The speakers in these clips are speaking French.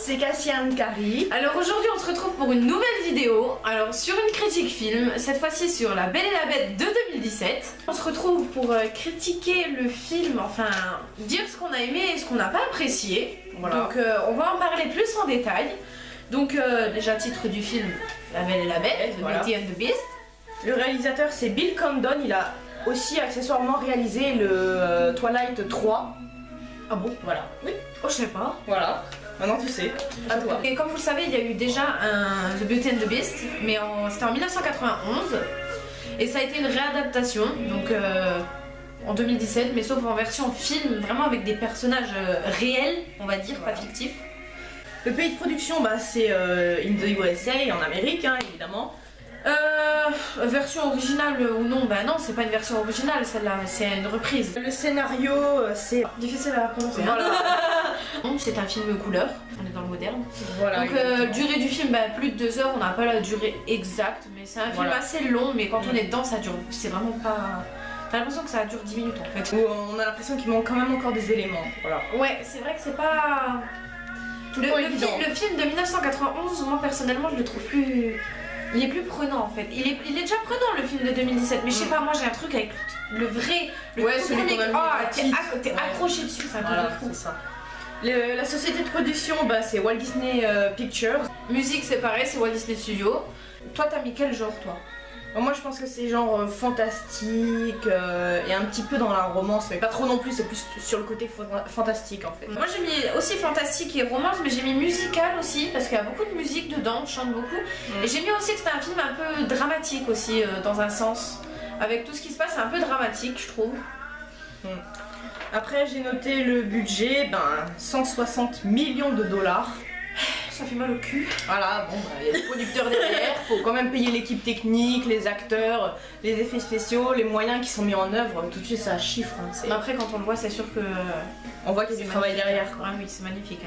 c'est Cassiane Kari. Alors aujourd'hui on se retrouve pour une nouvelle vidéo, alors sur une critique film, cette fois-ci sur La Belle et la Bête de 2017. On se retrouve pour critiquer le film, enfin dire ce qu'on a aimé et ce qu'on n'a pas apprécié. Voilà. Donc on va en parler plus en détail. Donc déjà titre du film, La Belle et la Bête, The Beauty and the Beast. Le réalisateur c'est Bill Condon, il a aussi accessoirement réalisé le Twilight 3. Ah bon? Voilà. Oui. Oh je sais pas. Voilà. Maintenant tu sais. À toi. Et comme vous le savez, il y a eu déjà un The Beauty and the Beast, mais c'était en 1991. Et ça a été une réadaptation, donc en 2017, mais sauf en version film, vraiment avec des personnages réels, on va dire, pas fictifs. Le pays de production, bah, c'est in the USA, en Amérique, hein, évidemment. Version originale ou non, bah non, c'est pas une version originale, celle-là, c'est une reprise. Le scénario, c'est difficile à prononcer. Voilà. C'est un film couleur, on est dans le moderne. Voilà. Donc durée du film, bah, plus de 2 heures, on n'a pas la durée exacte, mais c'est un film assez long, mais quand on est dedans, ça dure, c'est vraiment pas... T'as l'impression que ça dure 10 minutes en fait. On a l'impression qu'il manque quand même encore des éléments. Voilà. Ouais, c'est vrai que c'est pas... Le film de 1991, moi personnellement, je le trouve plus... Il est plus prenant en fait. Il est déjà prenant le film de 2017, mais je sais pas, moi j'ai un truc avec le vrai. Celui qu'on a vu. Ah, t'es accroché dessus, ça c'est ça. La société de production, bah, c'est Walt Disney Pictures. Musique, c'est pareil, c'est Walt Disney Studios. Toi, t'as mis quel genre, toi? Moi je pense que c'est genre fantastique et un petit peu dans la romance, mais pas trop non plus, c'est plus sur le côté fantastique en fait. Moi j'ai mis aussi fantastique et romance, mais j'ai mis musical aussi, parce qu'il y a beaucoup de musique dedans, on chante beaucoup. Et j'ai mis aussi que c'était un film un peu dramatique aussi, dans un sens. Avec tout ce qui se passe, c'est un peu dramatique, je trouve. Après j'ai noté le budget, 160 millions de dollars. Ça fait mal au cul. Voilà, bon, il y a des producteurs derrière, faut quand même payer l'équipe technique, les acteurs, les effets spéciaux, les moyens qui sont mis en œuvre, tout de suite ça chiffre. Hein, mais après quand on le voit, c'est sûr que... on voit qu'il y a du travail derrière. Ah oui, c'est magnifique.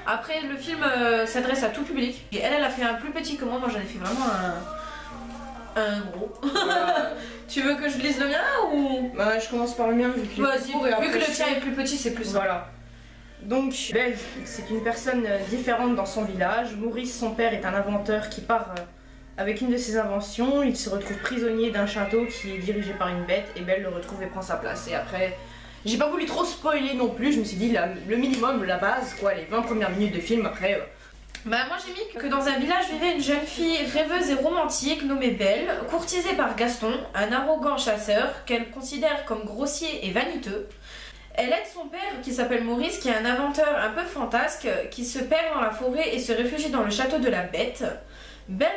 Après le film s'adresse à tout public. Et elle a fait un plus petit que moi j'en ai fait vraiment un gros. Tu veux que je lise le mien ou... Bah, je commence par le mien vu que, vu que le tien est plus petit, c'est plus... Voilà. Donc, Belle, c'est une personne différente dans son village. Maurice, son père, est un inventeur qui part avec une de ses inventions. Il se retrouve prisonnier d'un château qui est dirigé par une bête et Belle le retrouve et prend sa place. Et après, j'ai pas voulu trop spoiler non plus, je me suis dit le minimum, la base, quoi, les 20 premières minutes de film, après... Bah moi j'ai mis que dans un village vivait une jeune fille rêveuse et romantique nommée Belle, courtisée par Gaston, un arrogant chasseur qu'elle considère comme grossier et vaniteux. Elle aide son père qui s'appelle Maurice, qui est un inventeur un peu fantasque, qui se perd dans la forêt et se réfugie dans le château de la bête. Belle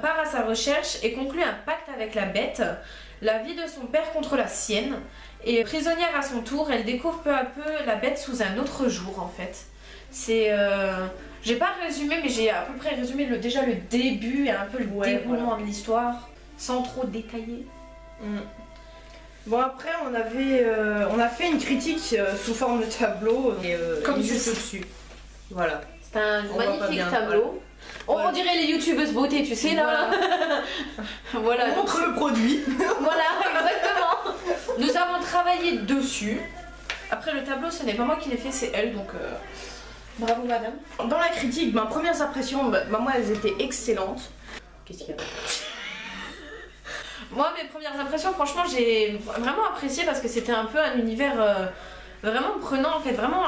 part à sa recherche et conclut un pacte avec la bête, la vie de son père contre la sienne. Et prisonnière à son tour, elle découvre peu à peu la bête sous un autre jour en fait. C'est... J'ai pas résumé, mais j'ai à peu près résumé déjà le début et un peu le déroulement de l'histoire, sans trop détailler. Bon après on a fait une critique sous forme de tableau comme juste au-dessus. Voilà. C'est un magnifique tableau. On dirait les youtubeuses beauté, tu sais là. Voilà. On montre le produit. Voilà, exactement. Nous avons travaillé dessus. Après le tableau, ce n'est pas moi qui l'ai fait, c'est elle, donc bravo madame. Dans la critique, mes premières impressions, moi elles étaient excellentes. Qu'est-ce qu'il y a? Moi, mes premières impressions, franchement, j'ai vraiment apprécié parce que c'était un peu un univers vraiment prenant en fait. Vraiment,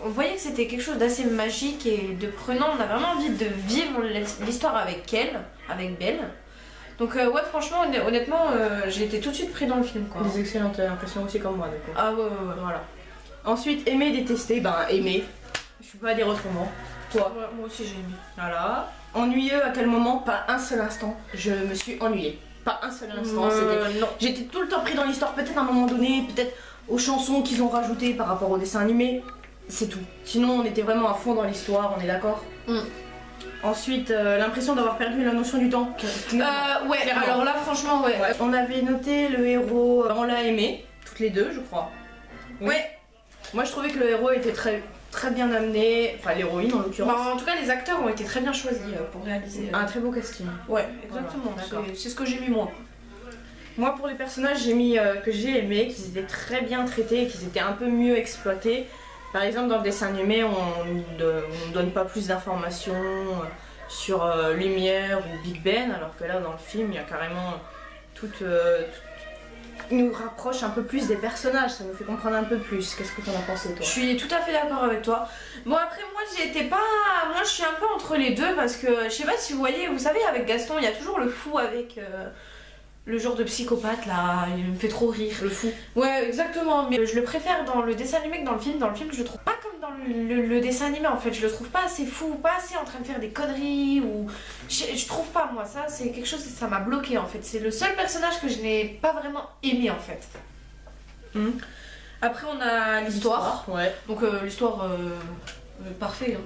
on voyait que c'était quelque chose d'assez magique et de prenant. On a vraiment envie de vivre l'histoire avec elle, avec Belle. Donc ouais, franchement, honnêtement, j'ai été tout de suite pris dans le film, quoi. Des excellentes impressions aussi comme moi, d'accord. Ah ouais, voilà. Ensuite, aimer, détester, aimer. Je peux pas dire autrement. Toi? Ouais, moi aussi j'ai aimé. Voilà. Ennuyeux, à quel moment? Pas un seul instant. Je me suis ennuyée. Pas un seul instant, j'étais tout le temps pris dans l'histoire, peut-être à un moment donné, peut-être aux chansons qu'ils ont rajoutées par rapport au dessin animé, c'est tout. Sinon on était vraiment à fond dans l'histoire, on est d'accord? Ensuite, l'impression d'avoir perdu la notion du temps. Ouais, clairement. Alors là franchement, ouais. On avait noté le héros, on l'a aimé, toutes les deux je crois. Ouais. Moi je trouvais que le héros était très bien amené, enfin l'héroïne en l'occurrence. En tout cas les acteurs ont été très bien choisis pour réaliser... Un très beau casting. Ouais, exactement, voilà, c'est ce que j'ai mis moi. Moi pour les personnages j'ai mis que j'ai aimé, qu'ils étaient très bien traités, qu'ils étaient un peu mieux exploités. Par exemple, dans le dessin animé, on ne donne pas plus d'informations sur Lumière ou Big Ben, alors que là, dans le film, il y a carrément il nous rapproche un peu plus des personnages, ça nous fait comprendre un peu plus. Qu'est-ce que t'en as pensé, toi? Je suis tout à fait d'accord avec toi. Bon, après, moi, moi, je suis un peu entre les deux parce que je sais pas si vous voyez, vous savez, avec Gaston, il y a toujours le fou avec le genre de psychopathe là, il me fait trop rire. Le fou. Ouais, exactement, mais je le préfère dans le dessin animé que dans le film. Dans le film, je le trouve pas comme dans le dessin animé en fait. Je le trouve pas assez fou, pas assez en train de faire des conneries ou. Je trouve pas, moi, ça, c'est quelque chose, ça m'a bloqué en fait. C'est le seul personnage que je n'ai pas vraiment aimé en fait. Après, on a l'histoire. Ouais. Donc, l'histoire, parfait. Hein.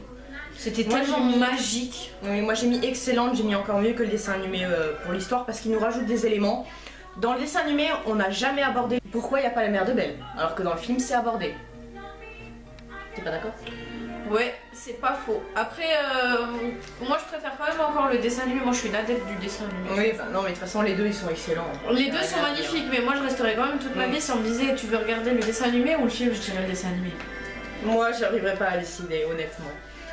C'était Moi, tellement magique. Oui, moi j'ai mis excellente, j'ai mis encore mieux que le dessin animé pour l'histoire parce qu'il nous rajoute des éléments. Dans le dessin animé, on n'a jamais abordé pourquoi il n'y a pas la mère de Belle, alors que dans le film c'est abordé. T'es pas d'accord? Ouais, c'est pas faux. Après, moi je préfère quand même encore le dessin animé. Moi je suis une adepte du dessin animé. Oui, bah non, mais de toute façon les deux ils sont excellents. Les deux sont magnifiques, mais moi je resterai quand même toute ma vie si on me disait tu veux regarder le dessin animé ou le film, je dirais le dessin animé. Moi j'arriverai pas à décider, honnêtement.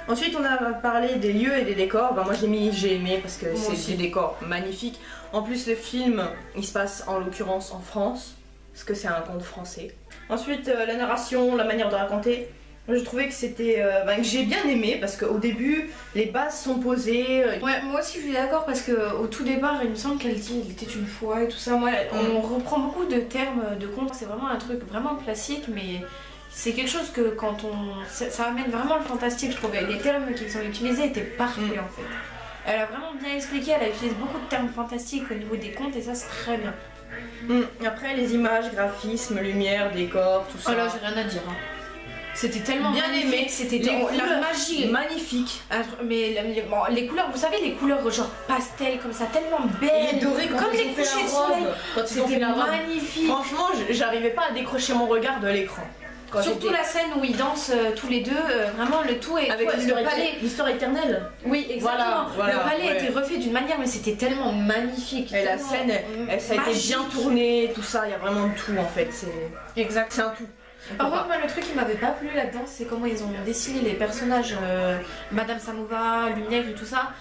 Ensuite, on a parlé des lieux et des décors. Ben, moi, j'ai aimé parce que c'est des décors magnifiques. En plus, le film, il se passe en l'occurrence en France, parce que c'est un conte français. Ensuite, la narration, la manière de raconter. Je trouvais que c'était que j'ai bien aimé parce qu'au début, les bases sont posées. Ouais, moi aussi, je suis d'accord parce que au tout départ, il me semble qu'elle dit il était une fois et tout ça. Moi, on reprend beaucoup de termes de contes. C'est vraiment un truc vraiment classique, mais. C'est quelque chose que quand ça amène vraiment le fantastique, je trouvais. Les termes qu'ils ont utilisés étaient parfaits en fait. Elle a vraiment bien expliqué, elle a utilisé beaucoup de termes fantastiques au niveau des contes et ça c'est très bien. Après les images, graphismes, lumière, décor, tout ça. Oh là j'ai rien à dire. Hein. C'était tellement bien aimé, c'était la magie. Magnifique. Mais les couleurs, vous savez les couleurs genre pastel comme ça, tellement belles. Et dorées comme les couchers de soleil. C'était magnifique. Franchement, j'arrivais pas à décrocher mon regard de l'écran. Surtout la scène où ils dansent tous les deux, vraiment le tout est avec le palais. L'histoire éternelle. Oui, exactement. Voilà, le palais était refait d'une manière, mais c'était tellement magnifique. Et la scène, ça a été bien tourné, tout ça, il y a vraiment tout en fait. Exact. C'est un tout. Par contre, moi, le truc qui m'avait pas plu là-dedans, c'est comment ils ont dessiné les personnages, Madame Samova, Lumière et tout ça.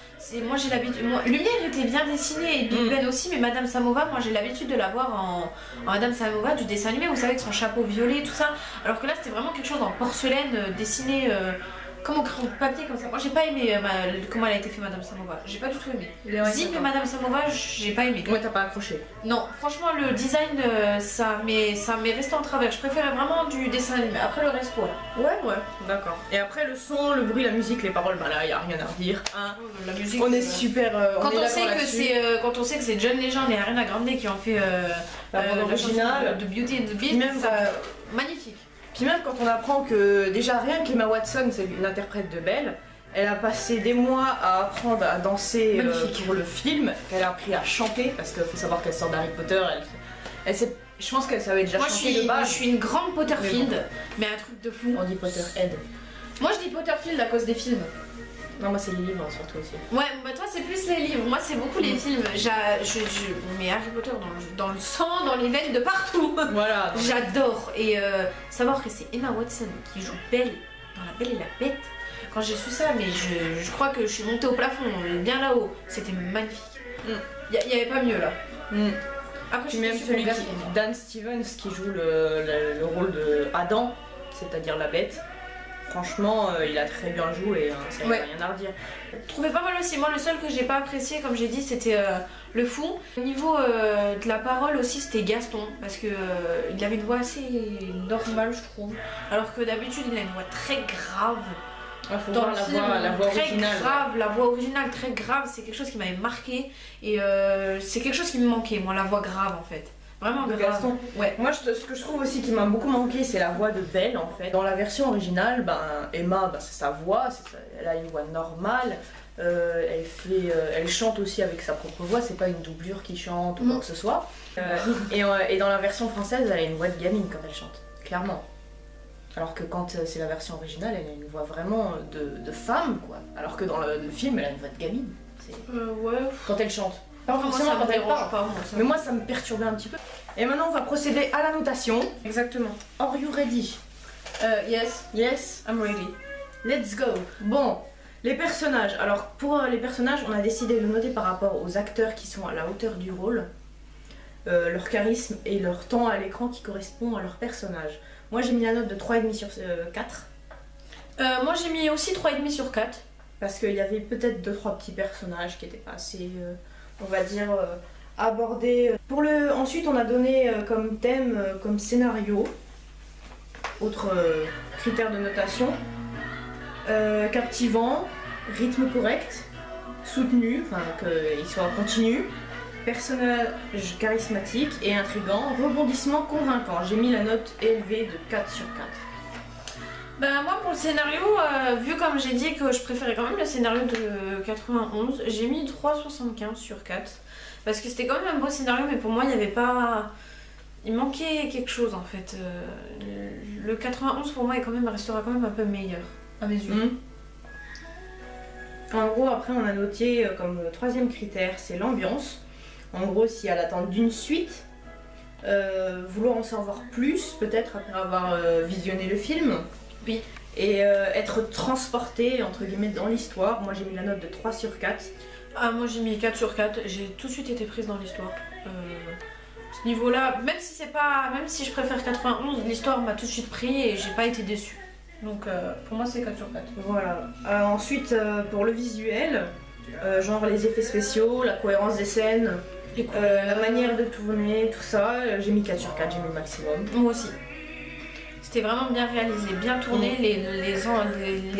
Moi j'ai l'habitude. Lumière était bien dessinée et Big Ben aussi, mais Madame Samova, moi j'ai l'habitude de la voir en Madame Samova du dessin animé, vous savez, avec son chapeau violet et tout ça. Alors que là c'était vraiment quelque chose en porcelaine dessiné comme au crayon de papier comme ça. Moi j'ai pas aimé comment elle a été faite Madame Samova, j'ai pas du tout aimé. Zip et Madame Samova, j'ai pas aimé. Ouais, t'as pas accroché. Non, franchement le design ça m'est resté en travers. Je préférais vraiment du dessin animé. Après le reste ouais, d'accord. Et après le son, le bruit, la musique, les paroles, bah là y a rien à redire. Hein. La musique. On est super. Quand on sait que c'est John Legend et Ariana Grande qui ont fait la bande originale de Beauty and the Beast, même ça, magnifique. Puis même quand on apprend que déjà rien qu'Emma Watson, c'est l'interprète de Belle, elle a passé des mois à apprendre à danser pour le film, qu'elle a appris à chanter, parce qu'il faut savoir qu'elle sort d'Harry Potter, je pense qu'elle savait déjà chanter de base. Je suis une grande Potterfield, mais un truc de fou. On dit Potterhead. Moi je dis Potterfield à cause des films. Non, moi c'est les livres surtout aussi. Ouais, bah toi c'est plus les livres, moi c'est beaucoup les films. Mais Harry Potter dans le sang, dans les veines, de partout. Voilà. J'adore. Et savoir que c'est Emma Watson qui joue Belle dans La Belle et la Bête. Quand j'ai su ça, mais je crois que je suis montée au plafond, bien là-haut. C'était magnifique. Il y avait pas mieux là. Après, je suis même celui Dan Stevens qui joue le rôle de Adam, c'est-à-dire la bête. Franchement, il a très bien joué, hein, ça n'a rien à redire. Je trouvais pas mal aussi. Moi, le seul que j'ai pas apprécié, comme j'ai dit, c'était le fou. Au niveau de la parole aussi, c'était Gaston, parce que il avait une voix assez normale, je trouve. Alors que d'habitude, il a une voix très grave. Il faut voir la voix originale. Grave, la voix originale très grave, c'est quelque chose qui m'avait marqué et c'est quelque chose qui me manquait, moi, la voix grave en fait. Vraiment grave. Gaston. Ouais. Moi, ce que je trouve aussi qui m'a beaucoup manqué, c'est la voix de Belle en fait. Dans la version originale, Emma, c'est sa voix, elle a une voix normale. Elle chante aussi avec sa propre voix, c'est pas une doublure qui chante ou quoi que ce soit. Et dans la version française, elle a une voix de gamine quand elle chante, clairement. Alors que quand c'est la version originale, elle a une voix vraiment de femme, quoi. Alors que dans le film, elle a une voix de gamine. Ouais. Quand elle chante. Pas forcément quand elle parle. Mais moi, ça me perturbait un petit peu. Et maintenant, on va procéder à la notation. Exactement. Are you ready? Yes, Yes, I'm ready. let's go. Bon, les personnages. Alors pour les personnages, on a décidé de noter par rapport aux acteurs qui sont à la hauteur du rôle, leur charisme et leur temps à l'écran qui correspond à leur personnage. Moi j'ai mis la note de 3,5 sur 4. Moi j'ai mis aussi 3,5 sur 4. Parce qu'il y avait peut-être 2-3 petits personnages qui n'étaient pas assez, on va dire, abordés. Ensuite, on a donné comme thème, comme scénario, autre critère de notation, captivant, rythme correct, soutenu, enfin qu'il soit continu, personnage charismatique et intriguant, rebondissement convaincant. J'ai mis la note élevée de 4 sur 4. Bah moi pour le scénario, vu comme j'ai dit que je préférais quand même le scénario de 91, j'ai mis 3,75 sur 4. Parce que c'était quand même un beau scénario, mais pour moi il n'y avait pas... Il manquait quelque chose en fait. Le 91 pour moi restera quand même un peu meilleur, à mes yeux. En gros, après on a noté comme troisième critère, c'est l'ambiance. En gros, s'il y a l'attente d'une suite, vouloir en savoir plus, peut-être après avoir visionné le film. Oui. Et être transporté entre guillemets dans l'histoire. Moi j'ai mis la note de 3 sur 4. Ah moi j'ai mis 4 sur 4, j'ai tout de suite été prise dans l'histoire. Ce niveau-là, même si je préfère 91, l'histoire m'a tout de suite pris et j'ai pas été déçue. Donc pour moi c'est 4 sur 4. Voilà. Ensuite pour le visuel, genre les effets spéciaux, la cohérence des scènes, la manière de tourner, tout ça, j'ai mis 4 sur 4, j'ai mis le maximum. Moi aussi. C'était vraiment bien réalisé, bien tourné, les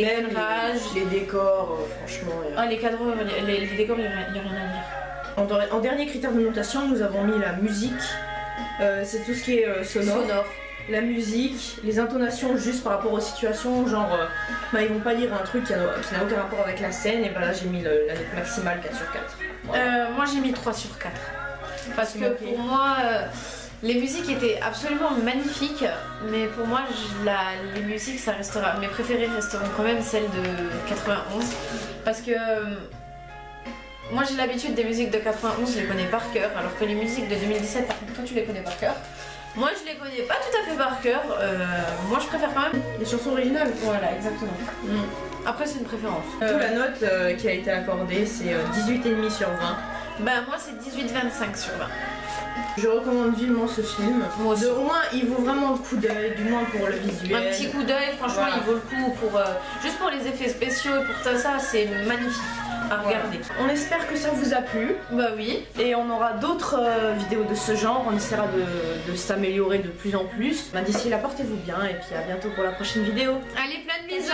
cadrages. Les décors, franchement. Les cadreurs, les décors, il n'y a rien à dire. En dernier critère de notation, nous avons mis la musique. C'est tout ce qui est sonore. La musique, les intonations juste par rapport aux situations, genre ils vont pas dire un truc qui n'a aucun rapport avec la scène, et ben là j'ai mis la note maximale 4 sur 4. Voilà. Moi j'ai mis 3 sur 4. Parce que pour moi, les musiques étaient absolument magnifiques, mais pour moi les musiques ça restera, mes préférées resteront quand même celles de 91. Parce que moi j'ai l'habitude des musiques de 91, je les connais par cœur, alors que les musiques de 2017, par contre toi tu les connais par cœur. Moi je les connais pas tout à fait par cœur, moi je préfère quand même les chansons originales. Voilà, exactement. Après c'est une préférence. La note qui a été accordée c'est 18,5 sur 20. Bah moi c'est 18,25 sur 20. Je recommande vivement ce film. Moi aussi. Au moins il vaut vraiment le coup d'œil, du moins pour le visuel. Un petit coup d'œil, franchement il vaut le coup pour juste pour les effets spéciaux et pour tout ça, c'est magnifique à regarder. On espère que ça vous a plu. Bah oui. Et on aura d'autres vidéos de ce genre, on essaiera de s'améliorer de plus en plus. D'ici là, portez-vous bien et puis à bientôt pour la prochaine vidéo. Allez, plein de bisous.